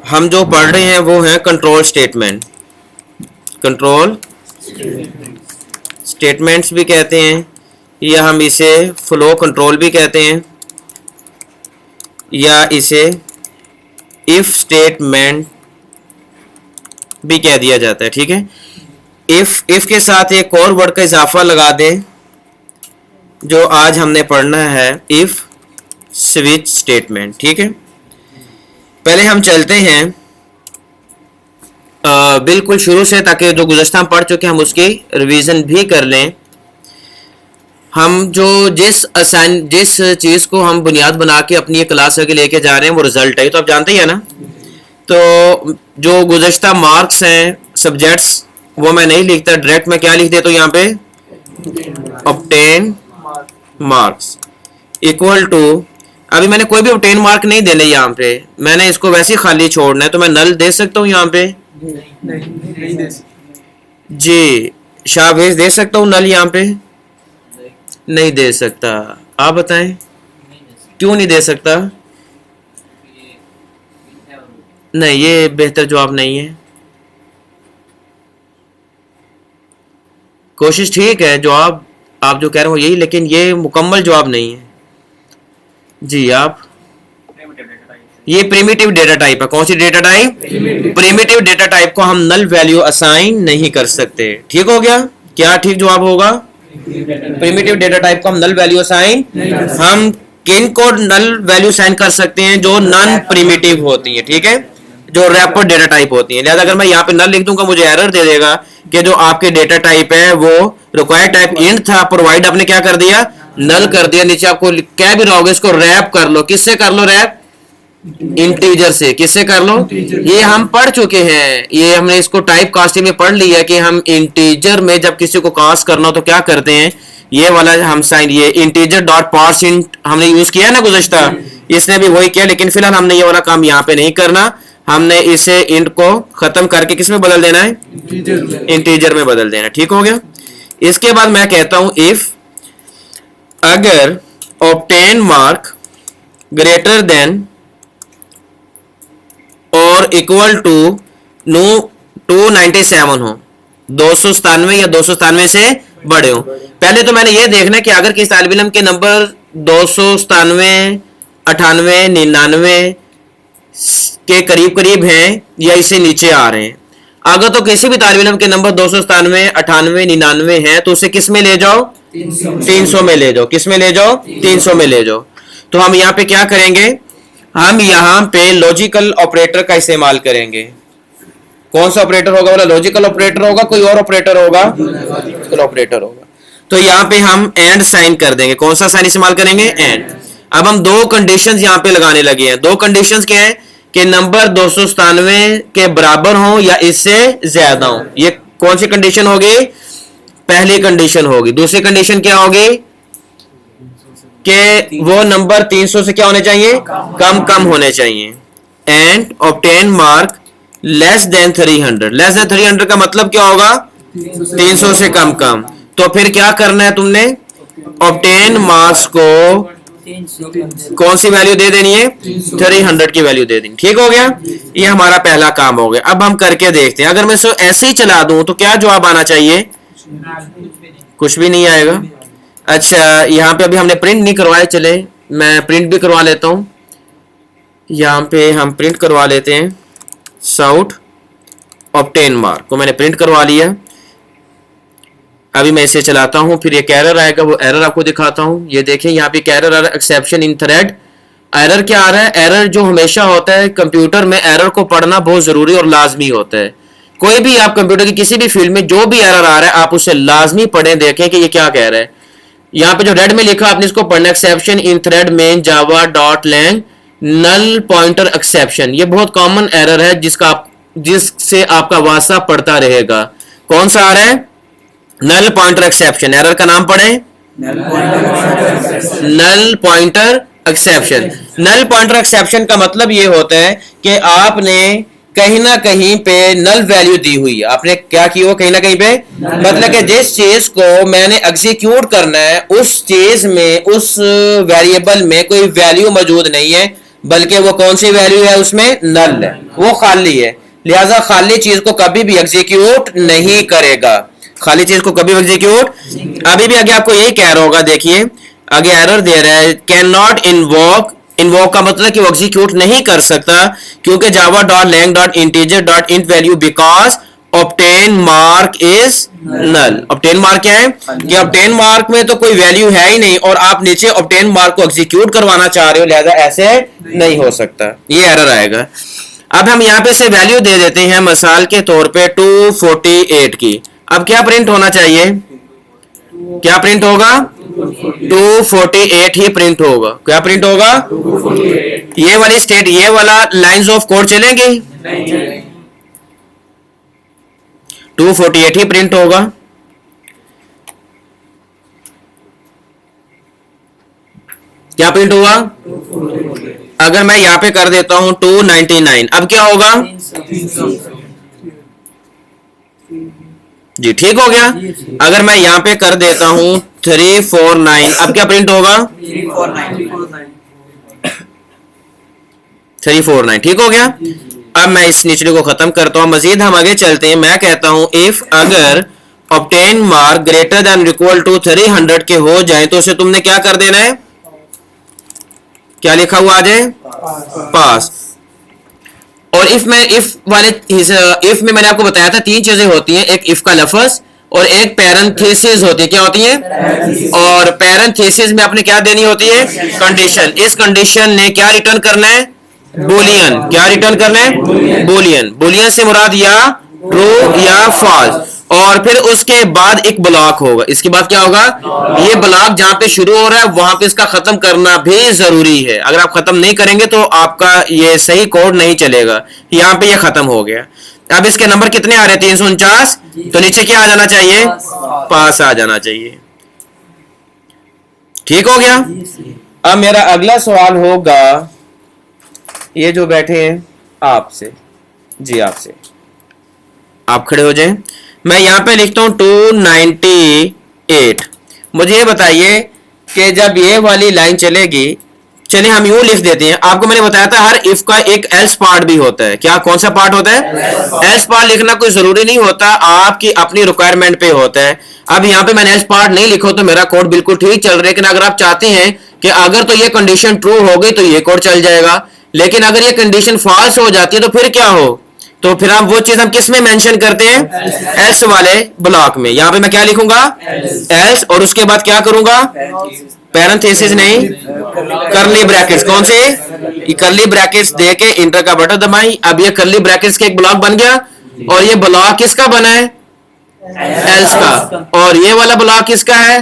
हम जो पढ़ रहे हैं वो है कंट्रोल स्टेटमेंट। कंट्रोल स्टेटमेंट्स भी कहते हैं, या हम इसे फ्लो कंट्रोल भी कहते हैं, या इसे इफ स्टेटमेंट भी कह दिया जाता है। ठीक है, इफ के साथ एक और वर्ड का इजाफा लगा दें जो आज हमने पढ़ना है, इफ स्विच स्टेटमेंट। ठीक है, पहले हम चलते हैं बिल्कुल शुरू से, ताकि जो गुज़श्ता हम पढ़ चुके हैं हम उसकी रिवीजन भी कर लें। हम जो जिस चीज़ को हम बुनियाद बना के अपनी क्लास आगे लेके जा रहे हैं वो रिजल्ट है, तो आप जानते ही है ना। तो जो गुज़श्ता मार्क्स हैं सब्जेक्ट्स वो मैं नहीं लिखता, डायरेक्ट मैं क्या लिख देता हूँ यहाँ पे, ऑब्टेन मार्क्स इक्वल टू, अभी मैंने कोई भी ऑब्टेन मार्क नहीं देने यहाँ पे, मैंने इसको वैसे ही खाली छोड़ना है, तो मैं नल दे सकता हूँ यहाँ पे? नहीं दे सकता जी। शाहवेज दे सकता हूँ नल यहाँ पे? नहीं दे सकता। आप बताएं क्यों नहीं दे सकता? नहीं, ये बेहतर जवाब नहीं है। कोशिश ठीक है, जवाब आप जो कह रहे हो यही, लेकिन ये मुकम्मल जवाब नहीं है जी। आप ये प्रिमिटिव डेटा टाइप है। कौन सी data type? Primitive data type को हम नल वैल्यू असाइन नहीं कर सकते। ठीक हो गया? क्या ठीक जवाब होगा? प्रिमिटिव डेटा टाइप को हम नल वैल्यू असाइन, हम किन को नल वैल्यू असाइन कर सकते हैं? जो नॉन प्रिमिटिव होती है। ठीक है, जो रैपर डेटा टाइप होती है। लिहाजा अगर मैं यहाँ पे नल लिख दूंगा मुझे एरर दे देगा कि जो आपके डेटा टाइप है वो रिक्वायर्ड टाइप इंट था, प्रोवाइड आपने क्या कर दिया? नल कर दिया। नीचे आपको क्या भी रहोगे इसको रैप कर लो। किससे कर लो रैप? इंटीजर से। किससे कर लो? ये हम पढ़ चुके हैं, ये हमने इसको टाइप कास्टिंग में पढ़ लिया कि हम इंटीजर में जब किसी को कास्ट करना हो तो क्या करते हैं, ये वाला हम साइन, ये इंटीजर डॉट पार्स इंट हमने यूज किया ना गुज़श्ता, इसने भी वही किया। लेकिन फिलहाल हमने ये वाला काम यहाँ पे नहीं करना, हमने इसे इंट को खत्म करके किस में बदल देना है? इंटीजर में बदल देना। ठीक हो गया? इसके बाद मैं कहता हूं इफ अगर ऑब्टेन मार्क ग्रेटर देन और इक्वल टू 297 हो, 297 या 297 से बड़े हो। पहले तो मैंने ये देखना है कि अगर किसी तालिब इल्म के नंबर 297, 98, 99 के करीब करीब हैं या इससे नीचे आ रहे हैं, अगर तो किसी भी तालिब इल्म के नंबर 297, 98, 99 हैं तो उसे किस में ले जाओ? 300 में ले जाओ। किस में ले जाओ? 300 में ले जाओ। तो हम यहाँ पे क्या करेंगे? हम यहाँ पे लॉजिकल ऑपरेटर का इस्तेमाल करेंगे। कौन सा ऑपरेटर होगा? बोला लॉजिकल ऑपरेटर होगा, कोई और ऑपरेटर होगा? लॉजिकल ऑपरेटर होगा। तो यहाँ पे हम एंड साइन कर देंगे। कौन सा साइन इस्तेमाल करेंगे? एंड। अब हम दो कंडीशंस यहाँ पे लगाने लगे हैं। दो कंडीशंस क्या है कि नंबर 297 के बराबर हो या इससे ज्यादा हो। ये कौन सी कंडीशन होगी? पहली कंडीशन होगी। दूसरी कंडीशन क्या होगी कि वो नंबर 300 से क्या होने चाहिए? कम होने चाहिए। And obtain mark less than 300। Less than 300 का मतलब क्या होगा? 300 से कम। तो फिर क्या करना है तुमने? ऑब्टेन मार्क्स को कौन सी वैल्यू दे देनी है? 300 की वैल्यू दे देनी। ठीक हो गया? ये हमारा पहला काम हो गया। अब हम करके देखते हैं। अगर मैं इसको ऐसे ही चला दूं तो क्या जवाब आना चाहिए? कुछ भी नहीं आएगा। अच्छा, यहाँ पे अभी हमने प्रिंट नहीं करवाए, चले मैं प्रिंट भी करवा लेता हूँ। यहाँ पे हम प्रिंट करवा लेते हैं। साउट ऑब्टेन मार्क को मैंने प्रिंट करवा लिया। अभी मैं इसे चलाता हूँ, फिर एक एरर आएगा, वो एरर आपको दिखाता हूँ। ये देखें यहाँ पे एरर आ रहा है, एक्सेप्शन इन थ्रेड। एरर क्या आ रहा है? एरर जो हमेशा होता है कंप्यूटर में, एरर को पढ़ना बहुत जरूरी और लाजमी होता है। कोई भी आप कंप्यूटर की किसी भी फील्ड में जो भी एरर आ रहा है आप उसे लाजमी पढ़ें, देखें कि ये क्या कह रहा है। यहाँ पे जो रेड में लिखा आपने इसको पढ़ना, exception in thread main Java dot lang null pointer exception. ये बहुत कॉमन एरर है जिससे आपका वासा पढ़ता रहेगा। कौन सा आ रहा है? नल पॉइंटर एक्सेप्शन। एरर का नाम पढ़े, null pointer exception. Null pointer exception का मतलब ये होता है कि आपने कहीं ना कहीं पे नल वैल्यू दी हुई है। आपने क्या की हो? कहीं ना कहीं पे, मतलब कि जिस चीज को मैंने एग्जीक्यूट करना है उस चीज में, उस वेरिएबल में कोई वैल्यू मौजूद नहीं है, बल्कि वो कौन सी वैल्यू है, उसमें नल है, वो खाली है, लिहाजा खाली चीज को कभी भी एग्जीक्यूट नहीं करेगा, खाली चीज को कभी एग्जीक्यूट। अभी भी आगे आपको यही कह रहा होगा, देखिए आगे एरर दे रहा है, कैन नॉट इन्वोक, इन्वोक का मतलब कि वो एग्जीक्यूट नहीं कर सकता, क्योंकि Java dot lang dot integer dot int value because obtain mark is null. Obtain mark क्या है कि ऑब्टेन मार्क में तो कोई वैल्यू है ही नहीं और आप नीचे ऑब्टेन मार्क को एग्जीक्यूट करवाना चाह रहे हो, लिहाजा ऐसे नहीं हो सकता, ये एरर आएगा। अब हम यहाँ पे से वैल्यू दे देते हैं मिसाल के तौर पे 248 की। अब क्या प्रिंट होना चाहिए, क्या प्रिंट होगा, 248 ही प्रिंट होगा। क्या प्रिंट होगा, ये वाली स्टेट, ये वाला लाइंस ऑफ कोड चलेंगे, 248 ही प्रिंट होगा। क्या प्रिंट होगा, अगर मैं यहां पे कर देता हूं 299, अब क्या होगा जी, ठीक हो गया। अगर मैं यहां पे कर देता हूं 349, अब क्या प्रिंट होगा, 349, ठीक हो गया। अब मैं इस निचले को खत्म करता हूं, मजीद हम आगे चलते हैं। मैं कहता हूं इफ अगर obtain mark greater than equal to 300 के हो जाए तो उसे तुमने क्या कर देना है, क्या लिखा हुआ आ जाए, पास। और इफ में मैंने आपको बताया था 3 चीजें होती हैं, एक इफ का लफ्ज और एक पैरेंथेसिस होती है, क्या होती है, और पैरेंथेसिस में आपने क्या देनी होती है, कंडीशन। इस कंडीशन ने क्या रिटर्न करना है, बुलियन। क्या रिटर्न करना है, बुलियन। बुलियन से मुराद या ट्रू या फॉल्स, और फिर उसके बाद एक ब्लॉक होगा। इसके बाद क्या होगा, ये ब्लॉक जहां पे शुरू हो रहा है वहां पे इसका खत्म करना भी जरूरी है। अगर आप खत्म नहीं करेंगे तो आपका ये सही कोड नहीं चलेगा। यहाँ पे ये खत्म हो गया। अब इसके नंबर कितने आ रहे हैं, 349, तो नीचे क्या आ जाना चाहिए, पास आ जाना चाहिए। ठीक हो गया। अब मेरा अगला सवाल होगा, ये जो बैठे हैं आपसे, जी आपसे, आप खड़े हो जाएं। मैं यहां पे लिखता हूं 298। मुझे ये बताइए कि जब ये वाली लाइन चलेगी, चलिए हम यूं लिख देते हैं। आपको मैंने बताया था हर इफ का एक एल्स पार्ट भी होता है। क्या, कौन सा पार्ट होता है, एल्स पार्ट लिखना कोई जरूरी नहीं होता, आपकी अपनी रिक्वायरमेंट पे होता है। अब यहाँ पे मैंने एल्स पार्ट नहीं लिखो तो मेरा कोड बिल्कुल ठीक चल रहा है, लेकिन अगर आप चाहते हैं कि अगर तो ये कंडीशन ट्रू हो गई तो ये कोड चल जाएगा, लेकिन अगर ये कंडीशन फॉल्स हो जाती है तो फिर क्या हो, तो फिर हम वो चीज हम किस में मेंशन करते हैं, एल्स वाले ब्लॉक में। यहाँ पे मैं क्या लिखूंगा, एल्स, और उसके बाद क्या करूंगा, पैरेंथेसिस नहीं, करली ब्रैकेट्स। कौन से, करली ब्रैकेट्स दे के इंटर का बटन दबाई। अब ये करली ब्रैकेट्स के एक ब्लॉक बन गया, और ये ब्लॉक किसका बना है, एल्स का, और ये वाला ब्लॉक किसका है,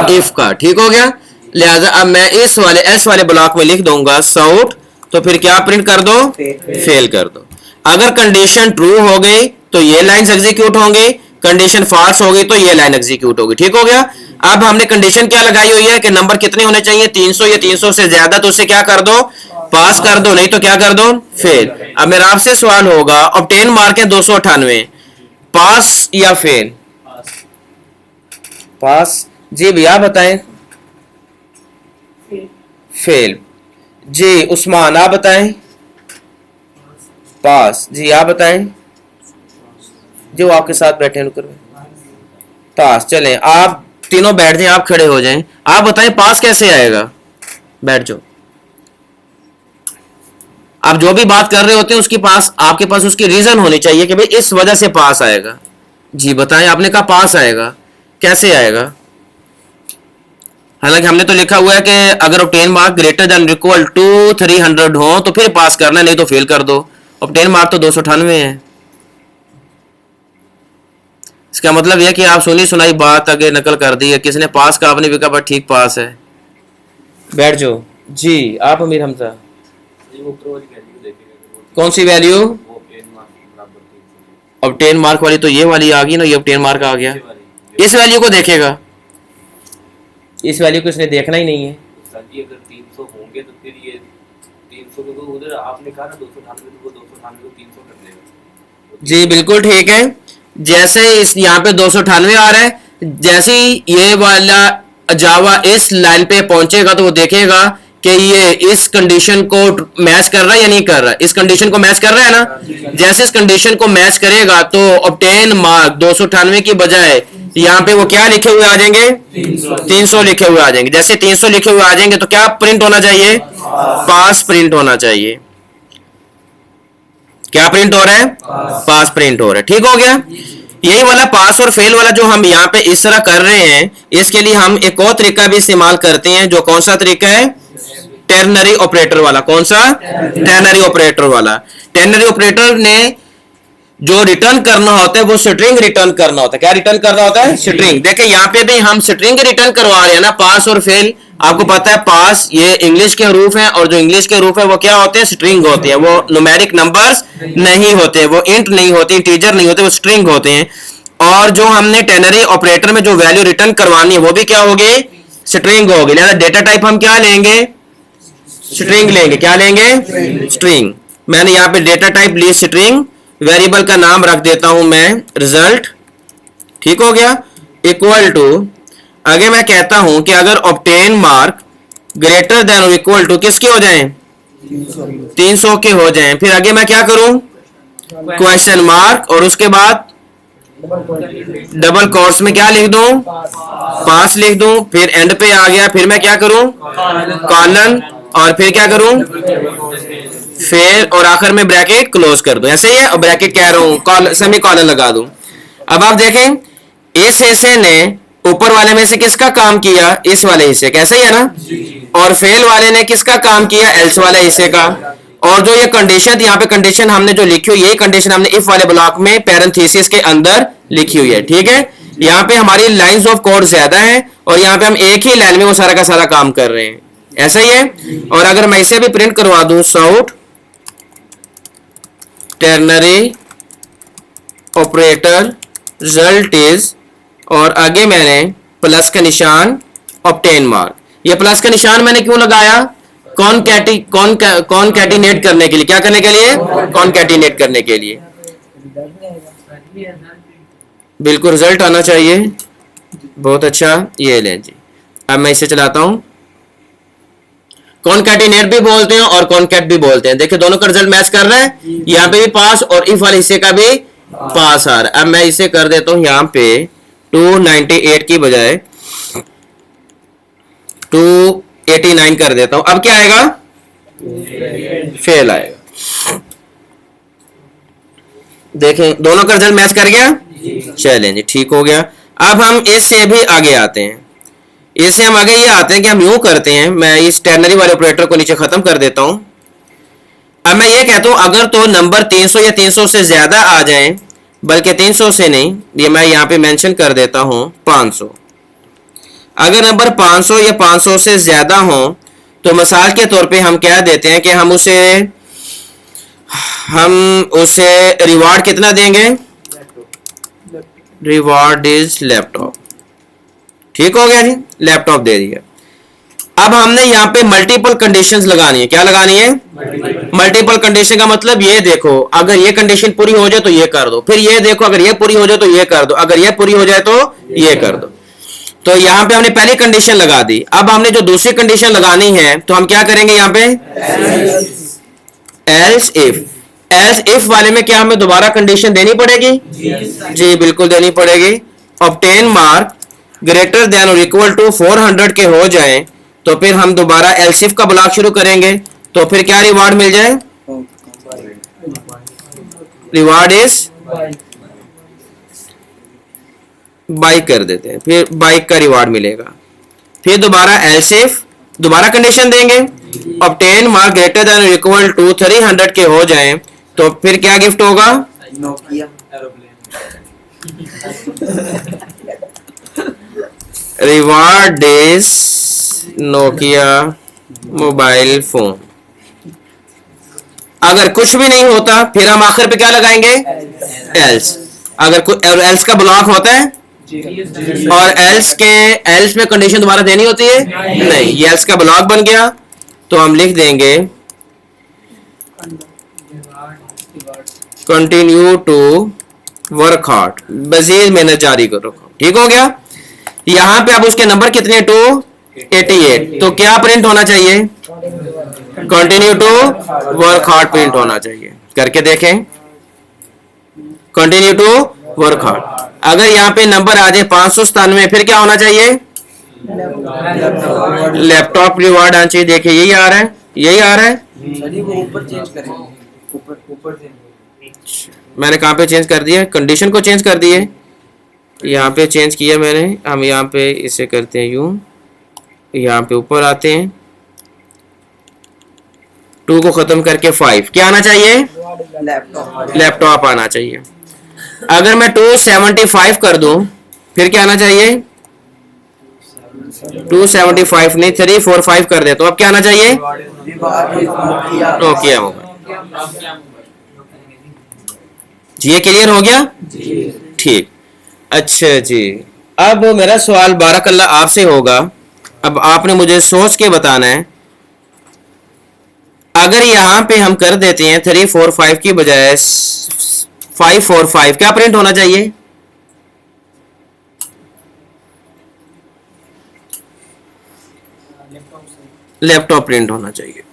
इफ का। ठीक हो गया। लिहाजा अब मैं इस वाले एल्स वाले ब्लॉक में लिख दूंगा साउट, तो फिर क्या प्रिंट कर दो, फेल कर दो। अगर कंडीशन ट्रू हो गई तो ये लाइंस एग्जीक्यूट होंगे, कंडीशन फॉल्स हो गई तो ये लाइन एग्जीक्यूट होगी। ठीक हो गया। अब हमने कंडीशन क्या लगाई हुई है कि नंबर कितने होने चाहिए, 300 या 300 से ज्यादा, तो उसे क्या कर दो, पास कर दो, नहीं तो क्या कर दो, फेल। अब मेरा आपसे सवाल होगा, ऑब्टेन मार्क है 298, पास या फेल, पास। जी भैया बताएं, फेल। जी उस्मान आप बताएं, पास। जी आप बताएं, जो आपके साथ बैठे हैं पास। चलें आप तीनों बैठ जाएं, आप खड़े हो जाएं, आप बताएं पास कैसे आएगा, बैठ जाओ। आप जो भी बात कर रहे होते हैं उसकी पास, आपके पास उसकी रीजन होनी चाहिए कि भाई इस वजह से पास आएगा। जी बताएं, आपने कहा पास आएगा, कैसे आएगा। हालांकि हमने तो लिखा हुआ है कि अगर obtain mark greater than equal to 300 हो तो फिर पास करना, नहीं तो फेल कर दो। ऑब्टेन मार्क तो 298 है। इसका मतलब यह कि आप सुनी सुनाई बात आगे नकल कर दी है, किसने पास का, आपने भी कहा ठीक पास है, बैठ जाओ। जी आप अमीर हमजा, कौन सी वैल्यू, ऑब्टेन मार्क वाली तो ये वाली आ गई ना, ये ऑब्टेन मार्क आ गया, इस वैल्यू को देखेगा, इस वैल्यू को इसने देखना ही नहीं है। अगर 300 होंगे तो फिर ये 300 को तो उधर आपने कहा ना 298 तो वो 298 को 300 कर देगा। जी बिल्कुल ठीक है। जैसे इस यहाँ पे 298 आ रहा है, जैसे ही ये वाला जावा इस लाइन पे पहुंचेगा तो वो देखेगा कि ये इस कंडीशन को मैच कर रहा है या नहीं कर रहा है, इस कंडीशन को मैच कर रहा है ना। जैसे इस कंडीशन को मैच करेगा तो ऑब्टेन मार्क 298 की बजाय यहाँ पे वो क्या लिखे हुए आ जाएंगे, 300 लिखे हुए आ जाएंगे। जैसे 300 लिखे हुए आ जाएंगे तो क्या प्रिंट होना चाहिए, पास प्रिंट होना चाहिए। क्या प्रिंट हो रहा है, पास प्रिंट हो रहा है। ठीक हो गया। यही वाला पास और फेल वाला जो हम यहाँ पे इस तरह कर रहे हैं, इसके लिए हम एक और तरीका भी इस्तेमाल करते हैं। जो कौन सा तरीका है, टेर्नरी ऑपरेटर वाला। कौन सा, टेर्नरी ऑपरेटर वाला। टेर्नरी ऑपरेटर ने जो रिटर्न करना होता है वो स्ट्रिंग रिटर्न करना होता है। क्या रिटर्न करना होता है, स्ट्रिंग। देखिए यहाँ पे भी हम स्ट्रिंग रिटर्न करवा रहे हैं ना, पास और फेल। आपको पता है पास ये इंग्लिश के हरूफ हैं और जो इंग्लिश के हरूफ है वो क्या होते हैं, स्ट्रिंग होते हैं। वो न्यूमेरिक नंबर्स नहीं होते, वो इंट नहीं होते, इंटीजर नहीं होते, वो स्ट्रिंग होते हैं। और जो हमने टेर्नरी ऑपरेटर में जो वैल्यू रिटर्न करवानी है वो भी क्या होगी, स्ट्रिंग होगी। लिहाजा डेटा टाइप हम क्या लेंगे, स्ट्रिंग लेंगे। क्या लेंगे, स्ट्रिंग। मैंने यहाँ पे डेटा टाइप ली स्ट्रिंग, वेरिएबल का नाम रख देता हूं मैं रिजल्ट। ठीक हो गया। इक्वल टू, आगे मैं कहता हूं कि अगर ऑब्टेन मार्क ग्रेटर देन और इक्वल टू किसके हो जाएं, 300 के हो जाएं। फिर आगे मैं क्या करूं, क्वेश्चन मार्क और उसके बाद डबल कोट्स में क्या लिख दूं, पास लिख दूं। फिर एंड पे आ गया, फिर मैं क्या करूं, कॉलन, और फिर क्या करूं, फिर और आखिर में ब्रैकेट क्लोज कर दूं। ऐसे ही है, और ब्रैकेट कह रहा हूं, सेमी कॉलन लगा दूं। अब आप देखें इस हिस्से ने ऊपर वाले में से किसका काम किया, इस वाले हिस्से का। ऐसे ही है ना। और फेल वाले ने किसका काम किया, एल्स वाले हिस्से का। और जो ये कंडीशन थी, यहाँ पे कंडीशन हमने जो लिखी हुई है, यही कंडीशन हमने इफ वाले ब्लॉक में पैरेंथेसिस के अंदर लिखी हुई है। ठीक है। यहाँ पे हमारी लाइंस ऑफ कोड ज्यादा है और यहाँ पे हम एक ही लाइन में वो सारा का सारा काम कर रहे हैं। ऐसा ही है। और अगर मैं इसे भी प्रिंट करवा दूं, साउट टेर्नरी ऑपरेटर रिजल्ट इज, और आगे मैंने प्लस का निशान, ऑब्टेन मार्क। ये प्लस का निशान मैंने क्यों लगाया, कॉनकैटिनेट करने के लिए। क्या करने के लिए, कॉनकैटिनेट करने के लिए। बिल्कुल रिजल्ट आना चाहिए। बहुत अच्छा, ये लें जी। अब मैं इसे चलाता हूं। कॉनकैटिनेट भी बोलते हैं और कॉनकैट भी बोलते हैं। देखिए दोनों का रिजल्ट मैच कर रहा है। यहाँ पे भी पास और इफ वाले हिस्से का भी पास आ रहा है। अब मैं इसे कर देता हूं यहाँ पे 298 की बजाय 289 कर देता हूं। अब क्या आएगा, फेल आएगा। देखें दोनों का रिजल्ट मैच कर गया। चलें जी, ठीक हो गया। अब हम इससे भी आगे आते हैं। इससे हम आगे ये आते हैं कि हम यूं करते हैं, मैं इस टेर्नरी वाले ऑपरेटर को नीचे खत्म कर देता हूं। अब मैं ये कहता हूं अगर तो नंबर 300 या 300 से ज्यादा आ जाएं, बल्कि 300 से नहीं, ये मैं यहाँ पे मेंशन कर देता हूं 500। अगर नंबर 500 या 500 से ज्यादा हो तो मिसाल के तौर पे हम क्या देते हैं कि हम उसे रिवार्ड कितना देंगे, रिवार्ड इज लैपटॉप। ठीक हो गया जी, लैपटॉप दे दिया। अब हमने यहाँ पे मल्टीपल कंडीशंस लगानी है। क्या लगानी है, मल्टीपल कंडीशन का मतलब ये देखो अगर ये कंडीशन पूरी हो जाए तो ये कर दो, फिर ये देखो अगर ये पूरी हो जाए तो ये कर दो, अगर ये पूरी हो जाए तो ये कर दो। तो यहाँ पे हमने पहली कंडीशन लगा दी। अब हमने जो दूसरी कंडीशन लगानी है तो हम क्या करेंगे, यहाँ पे एल्स इफ। एल्स इफ वाले में क्या हमें दोबारा कंडीशन देनी पड़ेगी, जी बिल्कुल देनी पड़ेगी। ऑब्टेन मार्क ग्रेटर देन और इक्वल टू 400 के हो जाए तो फिर हम दोबारा एल्स इफ का ब्लॉक शुरू करेंगे। तो फिर क्या रिवार्ड मिल जाए, रिवार्ड इज बाइक कर देते हैं, फिर बाइक का रिवार्ड मिलेगा। फिर दोबारा एल्स इफ, दोबारा कंडीशन देंगे ऑब्टेन मार्क ग्रेटर देन और इक्वल टू 300 के हो जाए तो फिर क्या गिफ्ट होगा, Nokia reward is Nokia mobile phone. अगर कुछ भी नहीं होता फिर हम आखिर पे क्या लगाएंगे, एल्स। अगर कुछ एल्स का ब्लॉक होता है और एल्स में कंडीशन दोबारा देनी होती है नहीं, ये एल्स का ब्लॉक बन गया तो हम लिख देंगे कंटिन्यू टू वर्क हार्ड, मजीद मेहनत जारी करो। ठीक हो गया। यहाँ पे अब उसके नंबर कितने, 2 88। तो क्या प्रिंट होना चाहिए? Continue to work hard print होना चाहिए। करके देखें, कंटिन्यू टू वर्क हार्ड। अगर यहाँ पे नंबर आ जाए 597, फिर क्या होना चाहिए? लैपटॉप रिवार्ड आना चाहिए। देखिए यही आ रहा है, यही आ रहा है। ऊपर चेंज करेंगे, ऊपर से। मैंने कहाँ पे चेंज कर दिया? कंडीशन को चेंज कर दिए, यहाँ पे चेंज किया मैंने। हम यहाँ पे इसे करते हैं यूं, यहाँ पे ऊपर आते हैं, 2 को खत्म करके 5। क्या आना चाहिए? लैपटॉप आना चाहिए। अगर मैं 275 कर दूं, फिर क्या आना चाहिए? 275 नहीं, 345 कर दे तो अब क्या आना चाहिए? Nokia mobile. ये क्लियर हो गया? ठीक। अच्छा जी, अब मेरा सवाल बारकल्लाह आपसे होगा। अब आपने मुझे सोच के बताना है। अगर यहां पे हम कर देते हैं 345 की बजाय 545, क्या प्रिंट होना चाहिए? लैपटॉप प्रिंट होना चाहिए।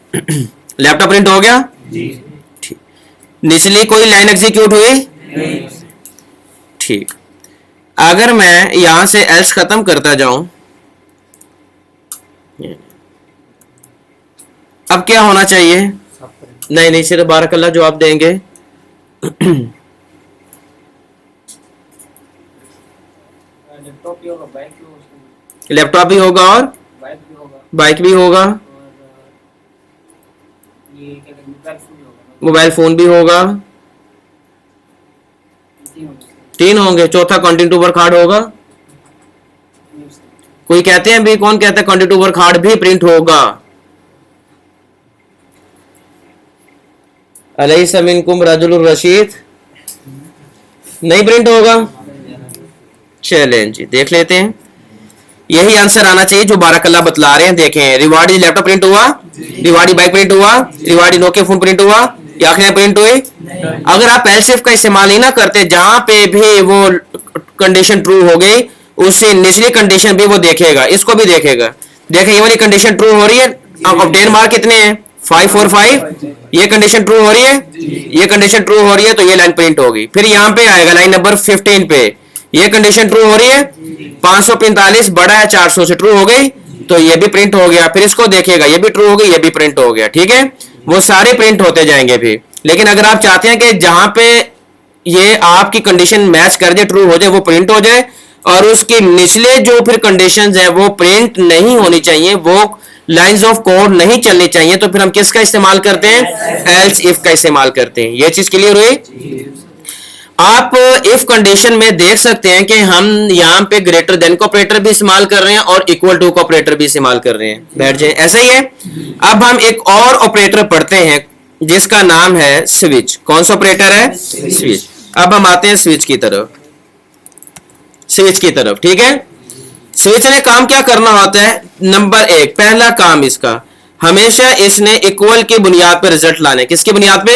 लैपटॉप प्रिंट हो गया? ठीक। निचली कोई लाइन एग्जीक्यूट हुई? ठीक। अगर मैं यहां से एल्स खत्म करता जाऊं, अब क्या होना चाहिए? नहीं नहीं, सिर्फ बारकल्लाह जो आप देंगे। लैपटॉप भी होगा और बाइक भी होगा, मोबाइल फोन भी होगा। 3 होंगे, चौथा कंटिन्यू टू वर्क हार्ड होगा। कोई कहते हैं भी, कौन कहता है कंटिन्यू टू वर्क हार्ड भी प्रिंट होगा? अलैसा मिनकुम रजुलुर रशीद, नहीं प्रिंट होगा। चलें जी, देख लेते हैं। यही आंसर आना चाहिए जो बारकल्लाह बतला रहे हैं। देखें, रिवार्डी लैपटॉप प्रिंट हुआ, रिवार्डी बाइक प्रिंट हुआ, रिवार्डी नोकिया फोन प्रिंट हुआ, या आखिर प्रिंट हुए। अगर आप एल्सिफ का इस्तेमाल ही ना करते, जहां पे भी वो कंडीशन ट्रू हो गई, उससे निचली कंडीशन भी वो देखेगा, इसको भी देखेगा। देखें, ये वाली कंडीशन ट्रू हो रही है। अब ऑब्टेन मार्क कितने हैं? 545। ये कंडीशन ट्रू हो रही है, ये कंडीशन ट्रू हो रही है, तो ये लाइन प्रिंट होगी। फिर यहाँ पे आएगा लाइन नंबर 15 पे, ये कंडीशन ट्रू हो रही है, 545 बड़ा है 400 से, ट्रू हो गई, तो ये भी प्रिंट हो गया। फिर इसको देखेगा, ये भी ट्रू हो गई, ये भी प्रिंट हो गया। ठीक है, वो सारे प्रिंट होते जाएंगे फिर। लेकिन अगर आप चाहते हैं कि जहां पे ये आपकी कंडीशन मैच कर जाए, ट्रू हो जाए, वो प्रिंट हो जाए, और उसकी निचले जो फिर कंडीशंस है वो प्रिंट नहीं होनी चाहिए, वो लाइंस ऑफ कोड नहीं चलनी चाहिए, तो फिर हम किसका इस्तेमाल करते हैं? एल्स इफ का इस्तेमाल करते हैं। ये चीज क्लियर हुई? आप इफ कंडीशन में देख सकते हैं कि हम यहाँ पे ग्रेटर देन को ऑपरेटर भी इस्तेमाल कर रहे हैं और इक्वल टू को ऑपरेटर भी इस्तेमाल कर रहे हैं। बैठ जाए, ऐसा ही है। अब हम एक और ऑपरेटर पढ़ते हैं जिसका नाम है स्विच। कौन सा ऑपरेटर है? स्विच। अब हम आते हैं स्विच की तरफ, स्विच की तरफ। ठीक है, स्विच ने काम क्या करना होता है? नंबर 1, पहला काम इसका, हमेशा इसने इक्वल की बुनियाद पर रिजल्ट लाने। किसकी बुनियाद पे?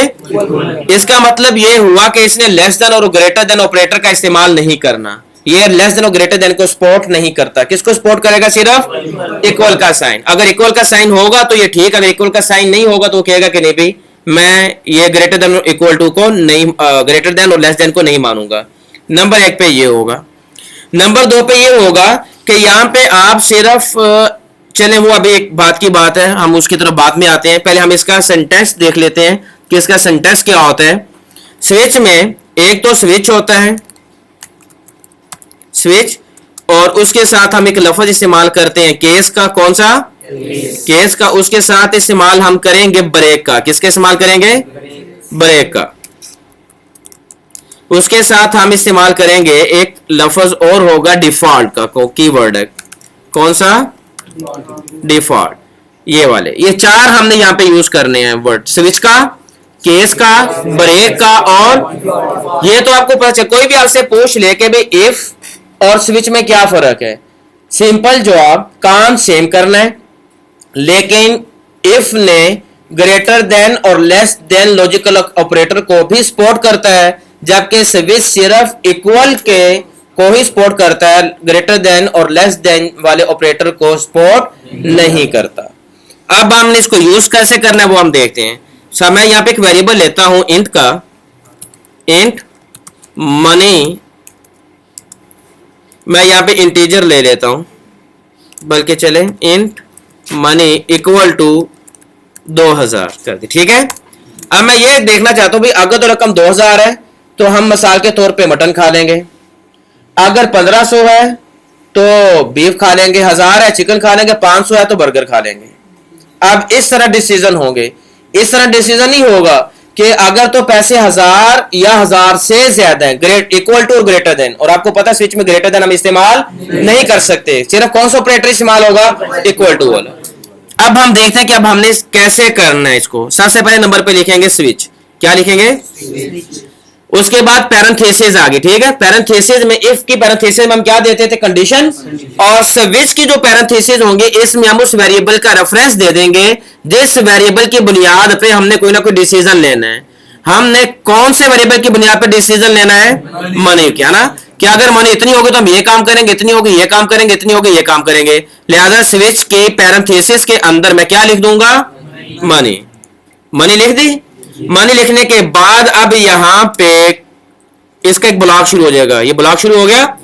इसका मतलब ये हुआ कि इसने लेस देन और ग्रेटर देन ऑपरेटर का इस्तेमाल नहीं करना। ये लेस देन और ग्रेटर देन को सपोर्ट नहीं करता। किसको सपोर्ट करेगा? सिर्फ इक्वल का साइन। अगर इक्वल का साइन होगा तो ये ठीक, अगर इक्वल का साइन नहीं होगा तो वो कहेगा कि नहीं भाई, मैं ये ग्रेटर देन और इक्वल टू को नहीं, ग्रेटर देन और लेस देन को नहीं मानूंगा। नंबर 1 पे ये होगा। नंबर 2 पे ये होगा कि यहाँ पे आप सिर्फ, चलें वो अभी एक बात की बात है, हम उसकी तरफ बाद में आते हैं। पहले हम इसका सिंटेक्स देख लेते हैं कि इसका सिंटेक्स क्या होता है। स्विच में एक तो स्विच होता है, स्विच, और उसके साथ हम एक लफ्ज इस्तेमाल करते हैं केस का। कौन सा? केस का। उसके साथ इस्तेमाल हम करेंगे ब्रेक का। किसका इस्तेमाल करेंगे? ब्रेक का। उसके साथ हम इस्तेमाल करेंगे एक लफ्ज और होगा डिफॉल्ट का, कीवर्ड है। कौन सा? डिफॉल्ट। ये वाले, ये 4 हमने यहां पे यूज करने हैं वर्ड, स्विच का, केस का, ब्रेक का, और ये तो आपको पता चल। कोई भी आपसे पूछ ले कि भाई इफ और स्विच में क्या फर्क है, सिंपल जवाब, काम सेम करना है, लेकिन इफ ने ग्रेटर देन और लेस देन लॉजिकल ऑपरेटर को भी सपोर्ट करता है, जबकि स्विच सिर्फ इक्वल के को ही सपोर्ट करता है, ग्रेटर देन और लेस देन वाले ऑपरेटर को सपोर्ट नहीं करता। अब हमने इसको यूज कैसे करना है वो हम देखते हैं। अच्छा, मैं यहाँ पे एक वेरिएबल लेता हूं इंट का, इंट मनी, मैं यहाँ पे इंटीजर ले लेता हूं, बल्कि चले इंट मनी इक्वल टू 2000 कर दी। ठीक है, अब मैं ये देखना चाहता हूं भाई अगर तो रकम 2000 है तो हम मिसाल के तौर पे मटन खा लेंगे, अगर 1500 है तो बीफ खा लेंगे, 1000 है चिकन खा लेंगे, 500 है तो बर्गर खा लेंगे। अब इस तरह डिसीजन होंगे। इस तरह डिसीजन नहीं होगा कि अगर तो पैसे 1000 या 1000 से ज्यादा है, ग्रेट इक्वल टू और ग्रेटर देन, और आपको पता है स्विच में ग्रेटर देन हम इस्तेमाल नहीं कर सकते, सिर्फ कौन सा ऑपरेटर इस्तेमाल होगा, इक्वल टू वाला। अब हम देखते हैं कि अब हमने कैसे करना है इसको। सबसे पहले नंबर पे लिखेंगे स्विच, क्या लिखेंगे, उसके बाद पैरेंथेसिस आ गई। ठीक है, पैरेंथेसिस में इफ की पैरेंथेसिस में हम क्या देते थे, कंडीशन, और स्विच की जो पैरेंथेसिस होंगे इसमें हम उस वेरिएबल का रेफरेंस दे देंगे जिस वेरिएबल की बुनियाद पे हमने कोई ना कोई डिसीजन लेना है। हमने कौन से वेरिएबल की बुनियाद पे डिसीजन लेना है, मनी, क्या ना, कि अगर मनी इतनी होगी तो हम ये काम करेंगे, इतनी होगी ये काम करेंगे, इतनी होगी ये काम करेंगे। लिहाजा स्विच के पैरेंथेसिस के अंदर मैं क्या लिख दूंगा, मनी, मनी लिख दी। मनी लिखने के बाद अब यहां पे इसका एक ब्लॉक शुरू हो जाएगा, ये ब्लॉक शुरू हो गया।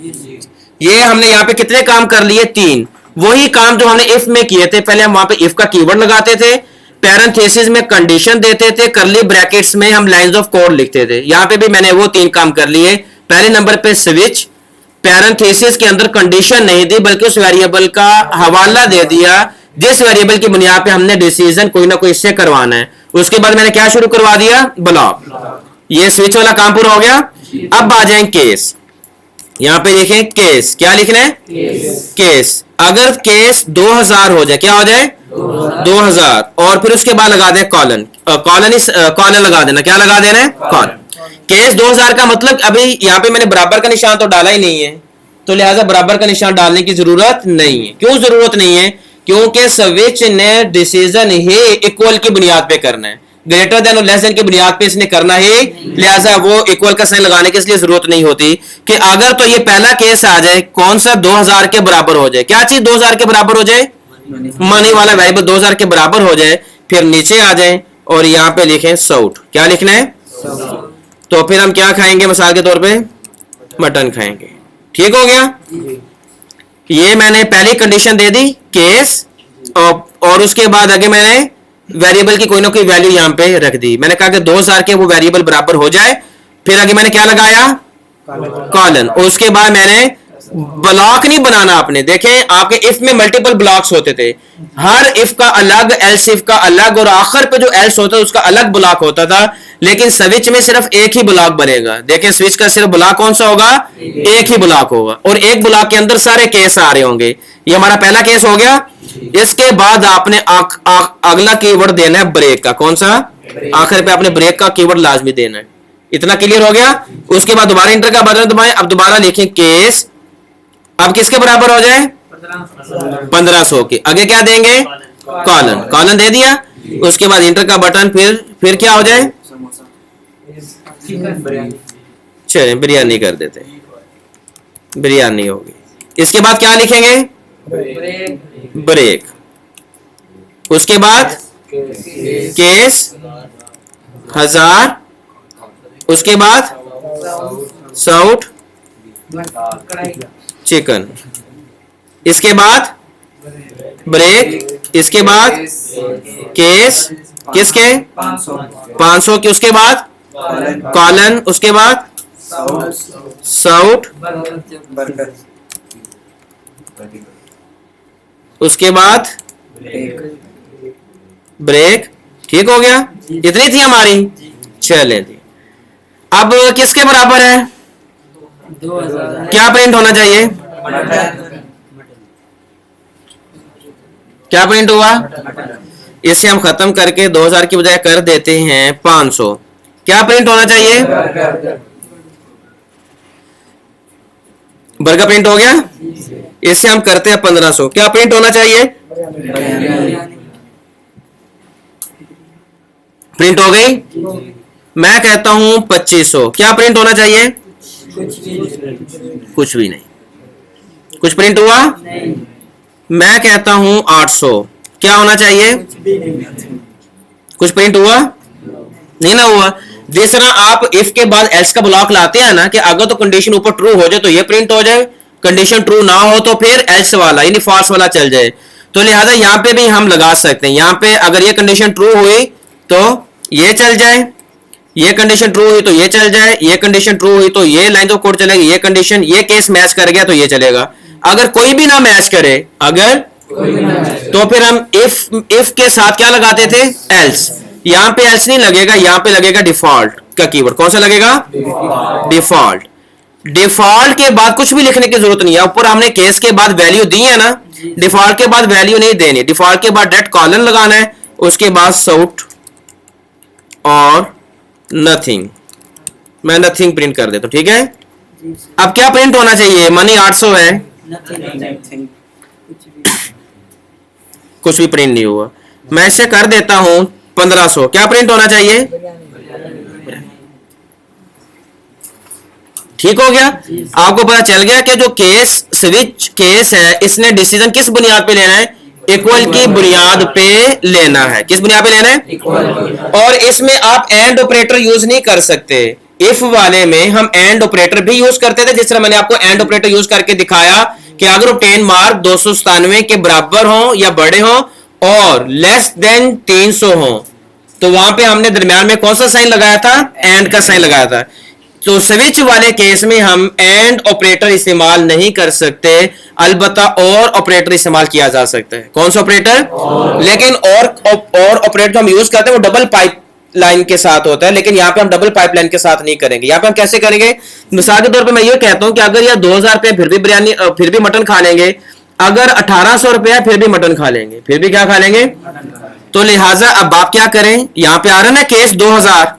ये हमने यहाँ पे कितने काम कर लिए, 3। वही काम जो हमने इफ में किए थे, पहले हम वहां पे इफ का कीवर्ड लगाते थे, पैरेंथेसिस में कंडीशन देते थे, करली ब्रैकेट्स में हम लाइंस ऑफ कोड लिखते थे। यहाँ पे भी मैंने वो 3 काम कर लिए। पहले नंबर पे स्विच, पैरेंथेसिस के अंदर कंडीशन नहीं दी बल्कि उस वेरिएबल का हवाला दे दिया जिस वेरिएबल की बुनियाद पे हमने डिसीजन कोई ना कोई इससे करवाना है। उसके बाद मैंने क्या शुरू करवा दिया, ब्लॉक। ये स्विच वाला काम पूरा हो गया। अब आ जाए केस, यहां पे देखें केस, क्या लिखना है, केस। अगर केस 2000 हो जाए, क्या हो जाए, 2000, और फिर उसके बाद लगा दें कॉलन, कॉलन लगा देना, क्या लगा देना है, कॉलन। केस 2000 का मतलब अभी यहाँ पे मैंने बराबर का निशान तो डाला ही नहीं है, तो लिहाजा बराबर का निशान डालने की जरूरत नहीं है। क्यों जरूरत नहीं है, क्योंकि स्विच ने डिसीजन ही इक्वल की बुनियाद पे करना है, ग्रेटर देन और लेस देन की बुनियाद पे इसने करना है, लिहाजा वो इक्वल का साइन लगाने की इसलिए जरूरत नहीं होती कि अगर तो ये पहला केस आ जाए, कौन सा, 2000 के बराबर हो जाए, क्या चीज 2000 के बराबर हो जाए, मनी वाला वेरिएबल 2000 के बराबर हो जाए, फिर नीचे आ जाए और यहाँ पे लिखें साउट, क्या लिखना है, तो फिर हम क्या खाएंगे, मिसाल के तौर पे मटन खाएंगे। ठीक हो गया, ये मैंने पहली कंडीशन दे दी केस, और उसके बाद आगे मैंने वेरिएबल की कोई ना कोई वैल्यू यहां पे रख दी। मैंने कहा कि 2000 के वो वेरिएबल बराबर हो जाए, फिर आगे मैंने क्या लगाया, कॉलन। उसके बाद मैंने ब्लॉक नहीं बनाना, आपने देखें आपके इफ में मल्टीपल ब्लॉक्स होते थे, हर इफ का अलग, एल्स इफ का अलग, और आखिर पे जो एल्स होता है उसका अलग ब्लॉक होता था। लेकिन स्विच में सिर्फ एक ही ब्लॉक बनेगा। देखें स्विच का सिर्फ ब्लॉक कौन सा होगा, एक ही ब्लॉक होगा, और एक ब्लॉक के अंदर सारे केस आ रहे होंगे। ये हमारा पहला केस हो गया। इसके बाद आपने अगला कीवर्ड देना है ब्रेक का, कौन सा, आखिर पे आपने ब्रेक का कीवर्ड लाजमी देना है। इतना क्लियर हो गया। उसके बाद दोबारा इंटर का बटन दबाएं, अब दोबारा लिखें केस, अब किसके बराबर हो जाए, 1500 के, आगे क्या देंगे, कॉलन, कॉलन दे दिया। उसके बाद इंटर का बटन, फिर क्या हो जाए, चलिए बिरयानी कर देते हैं, बिरयानी होगी। इसके बाद क्या लिखेंगे, ब्रेक। उसके बाद केस 1000, उसके बाद साउट चिकन, इसके बाद ब्रेक, इसके बाद केस किसके, 500 के, उसके बाद कॉलन, उसके बाद साउट, उसके बाद ब्रेक। ठीक हो गया, इतनी थी हमारी। चले जी, अब किसके बराबर है, 2000 क्या प्रिंट होना चाहिए, क्या प्रिंट हुआ, इसे हम खत्म करके 2000 की बजाय कर देते हैं 500। क्या प्रिंट होना चाहिए, बर्गर प्रिंट हो गया। इसे हम करते हैं 1500, क्या प्रिंट होना चाहिए, प्रिंट हो गई। मैं कहता हूं 2500, क्या प्रिंट होना चाहिए, कुछ भी नहीं, कुछ प्रिंट हुआ? नहीं, मैं कहता हूं 800, क्या होना चाहिए? कुछ प्रिंट हुआ? नहीं ना हुआ। जिस तरह आप इफ के बाद एल्स का ब्लॉक लाते हैं ना, कि अगर तो कंडीशन ऊपर ट्रू हो जाए तो ये प्रिंट हो जाए, कंडीशन ट्रू ना हो तो फिर एल्स वाला यानी फॉल्स वाला चल जाए। तो लिहाजा यहाँ पे भी हम लगा सकते हैं, यहाँ पे अगर ये कंडीशन ट्रू हुई तो ये चल जाए, ये कंडीशन ट्रू हुई तो ये चल जाए, ये कंडीशन ट्रू हुई तो ये लाइन ऑफ कोड चलेगी, ये कंडीशन ये केस मैच कर गया तो ये चलेगा। अगर कोई भी ना मैच करे, अगर तो फिर हम इफ के साथ क्या लगाते थे? एल्स। यहां पे एल्स नहीं लगेगा, यहां पे लगेगा डिफॉल्ट का कीवर्ड। कौन सा लगेगा? डिफॉल्ट। डिफॉल्ट के बाद कुछ भी लिखने की जरूरत नहीं है, ऊपर हमने केस के बाद वैल्यू दी है ना, डिफॉल्ट के बाद वैल्यू नहीं देनी, डिफॉल्ट के बाद डेट कॉलन लगाना है, उसके बाद साउट और नथिंग। मैं नथिंग प्रिंट कर देता हूं, ठीक है। अब क्या प्रिंट होना चाहिए? मनी 800 है, नथिंग, कुछ भी प्रिंट नहीं हुआ। मैं इसे कर देता हूं 1500, क्या प्रिंट होना चाहिए? ठीक हो गया। आपको पता चल गया कि जो केस स्विच केस है, इसने डिसीजन किस बुनियाद पे लेना है? इक्वल की बुनियाद पे लेना है। किस बुनियाद पे लेना है? और इसमें आप एंड ऑपरेटर यूज नहीं कर सकते। इफ वाले में हम एंड ऑपरेटर भी यूज करते थे, जिस तरह मैंने आपको एंड ऑपरेटर यूज करके दिखाया कि अगर ऑब्टेन मार्क 297 के बराबर हो या बड़े हो और लेस देन 300 हो, तो वहां पे हमने दरमियान में कौन सा साइन लगाया था? एंड का साइन लगाया था। तो स्विच वाले केस में हम एंड ऑपरेटर इस्तेमाल नहीं कर सकते, अलबत्ता और ऑपरेटर इस्तेमाल किया जा सकता है। कौन सा ऑपरेटर? लेकिन और ऑपरेटर जो हम यूज करते हैं वो डबल पाइप लाइन के साथ होता है, लेकिन यहाँ पे हम डबल पाइपलाइन के साथ नहीं करेंगे। यहाँ पे हम कैसे करेंगे? मिसाल के तौर पे मैं ये कहता हूं कि अगर यह 2000 रुपए फिर भी बिरयानी फिर भी मटन खा लेंगे, अगर 1800 रुपया फिर भी मटन खा लेंगे, फिर भी क्या खा लेंगे? तो लिहाजा अब आप क्या करें? यहाँ पे आ रहा है ना केस 2000,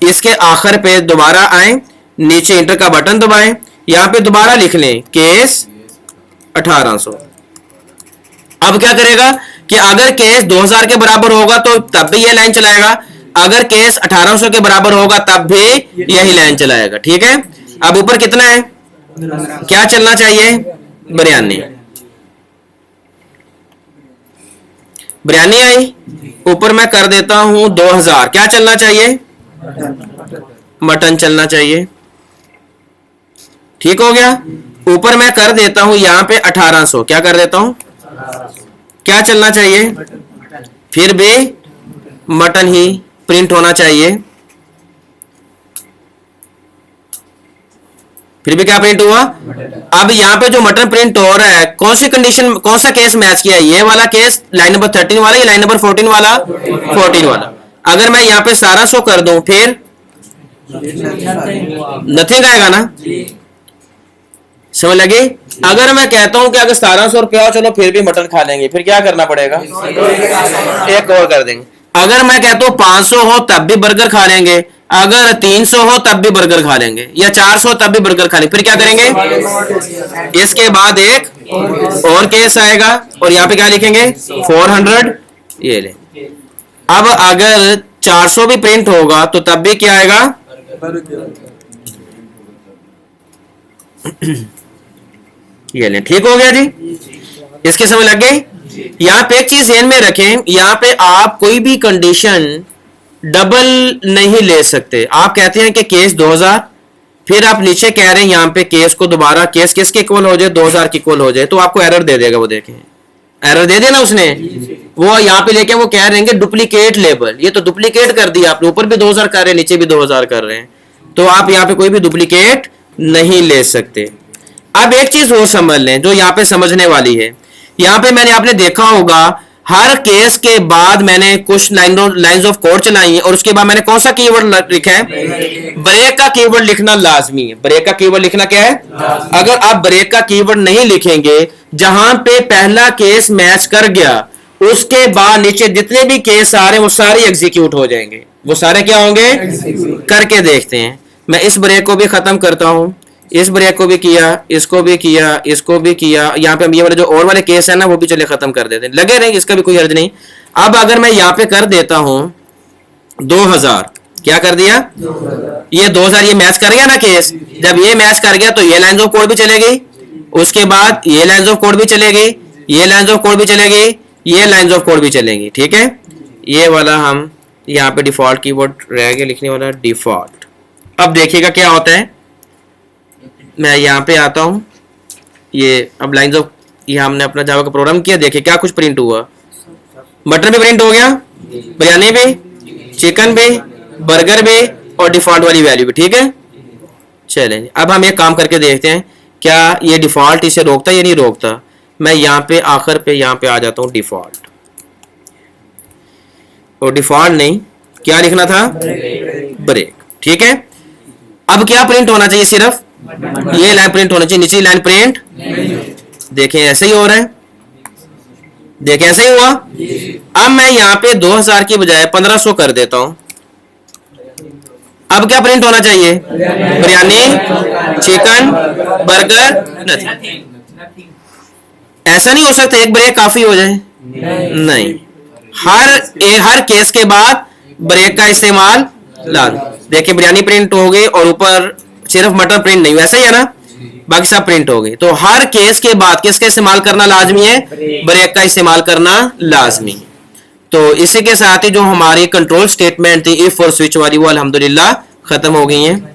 इसके आखिर पे दोबारा आए, नीचे इंटर का बटन दबाएं, यहाँ पे दोबारा लिख लें केस 1800। अब क्या करेगा कि अगर केस 2000 के बराबर होगा तो तब भी ये लाइन चलाएगा, अगर केस 1800 के बराबर होगा तब भी यही लाइन चलाएगा, ठीक है। अब ऊपर कितना है? क्या चलना चाहिए? बिरयानी। बिरयानी आई, ऊपर मैं कर देता हूं 2000, क्या चलना चाहिए? मटन चलना चाहिए, ठीक हो गया। ऊपर मैं कर देता हूं यहां पे 1800, क्या कर देता हूं? क्या चलना चाहिए? फिर भी मटन ही प्रिंट होना चाहिए, फिर भी क्या प्रिंट हुआ? अब यहाँ पे जो मटन प्रिंट हो रहा है, कौन सी कंडीशन, कौन सा केस मैच किया है? ये वाला केस लाइन नंबर 13 वाला या लाइन नंबर 14 वाला? 14 वाला। अगर मैं यहाँ पे 1700 कर दूं फिर नथिंग आएगा ना, समझ लगे। अगर मैं कहता हूं कि अगर 1700 रुपया चलो फिर भी मटन खा लेंगे, फिर क्या करना पड़ेगा? एक और कर देंगे। अगर मैं कहता हूं 500 हो तब भी बर्गर खा लेंगे, अगर 300 हो तब भी बर्गर खा लेंगे, या 400 तब भी बर्गर खा लेंगे, फिर क्या करेंगे? इसके बाद एक और केस आएगा और यहाँ पे क्या लिखेंगे? 400, ये ले। अब अगर 400 भी प्रिंट होगा तो तब भी क्या आएगा? ये ले, ठीक हो गया जी। इसके समझ लग गई। यहाँ पे एक चीज ध्यान में रखें, यहाँ पे आप कोई भी कंडीशन डबल नहीं ले सकते। आप कहते हैं कि केस 2000, फिर आप नीचे कह रहे हैं यहाँ पे केस को दोबारा केस किसके इक्वल हो जाए? 2000 के इक्वल हो जाए, तो आपको एरर दे देगा। वो देखें एरर दे देना उसने, वो यहाँ पे लेके वो कह रहे हैं डुप्लीकेट लेबल, ये तो डुप्लीकेट कर दिया आपने, ऊपर भी 2000 कर रहे हैं नीचे भी 2000 कर रहे हैं, तो आप यहाँ पे कोई भी डुप्लीकेट नहीं ले सकते। अब एक चीज वो समझ लें जो यहाँ पे समझने वाली है। यहाँ पे मैंने आपने देखा होगा हर केस के बाद मैंने कुछ लाइंस ऑफ कोड चलाई है और उसके बाद मैंने कौन सा कीवर्ड लिखा है? ब्रेक का कीवर्ड लिखना लाजमी है। ब्रेक का कीवर्ड लिखना क्या है? अगर आप ब्रेक का कीवर्ड नहीं लिखेंगे, जहां पे पहला केस मैच कर गया उसके बाद नीचे जितने भी केस आ रहे हैं वो सारे एग्जीक्यूट हो जाएंगे। वो सारे क्या होंगे? करके देखते हैं। मैं इस ब्रेक को भी खत्म करता हूं, इस ब्रेक को भी किया, इसको भी किया, इसको भी किया। यहाँ पे हम ये वाले जो और वाले केस है ना वो भी चले खत्म कर देते हैं, लगे नहीं, इसका भी कोई हर्ज नहीं। अब अगर मैं यहाँ पे कर देता हूं 2000, क्या कर दिया, ये 2000 ये मैच कर गया ना केस। जब ये मैच कर गया तो ये लाइंस ऑफ कोड भी चलेगी, उसके बाद ये लाइंस ऑफ कोड भी चलेगी, ये लाइंस ऑफ कोड भी चलेगी, ये लाइंस ऑफ कोड भी चलेंगी। ठीक है, ये वाला हम यहाँ पे डिफॉल्ट कीवर्ड रह गया लिखने वाला, डिफॉल्ट। अब देखिएगा क्या होता है, मैं यहाँ पे आता हूँ, ये अब लाइंस ऑफ, ये हमने अपना जावा का प्रोग्राम किया, देखिए क्या कुछ प्रिंट हुआ, मटन भी प्रिंट हो गया, बिरयानी भी, चिकन भी, बर्गर भी और डिफॉल्ट वाली वैल्यू भी। ठीक है, चलें अब हम एक काम करके देखते हैं क्या ये डिफॉल्ट इसे रोकता या नहीं रोकता। मैं यहाँ पे आखिर पे यहाँ पे आ जाता हूँ डिफॉल्ट, और डिफॉल्ट नहीं क्या लिखना था, ब्रेक। ठीक है, अब क्या प्रिंट होना चाहिए, सिर्फ ये लाइन प्रिंट होना चाहिए, निचली लाइन प्रिंट। देखें ऐसे ही हो रहा है, देखें ऐसे ही हुआ। अब मैं यहाँ पे 2000 की बजाय 1500 कर देता हूं। अब क्या प्रिंट होना चाहिए, बिरयानी, चिकन, बर्गर, नथिंग। ऐसा नहीं हो सकता एक ब्रेक काफी हो जाए, नहीं, हर केस के बाद ब्रेक का इस्तेमाल लाजमी। देखिए बिरयानी प्रिंट हो गई और ऊपर सिर्फ मटन प्रिंट नहीं, वैसा ही है ना, बाकी सब प्रिंट हो गई। तो हर केस के बाद किसका इस्तेमाल करना लाजमी है, ब्रेक का इस्तेमाल करना लाजमी। तो इसी के साथ ही जो हमारी कंट्रोल स्टेटमेंट थी इफ और स्विच वाली, वो अल्हम्दुलिल्लाह खत्म हो गई है।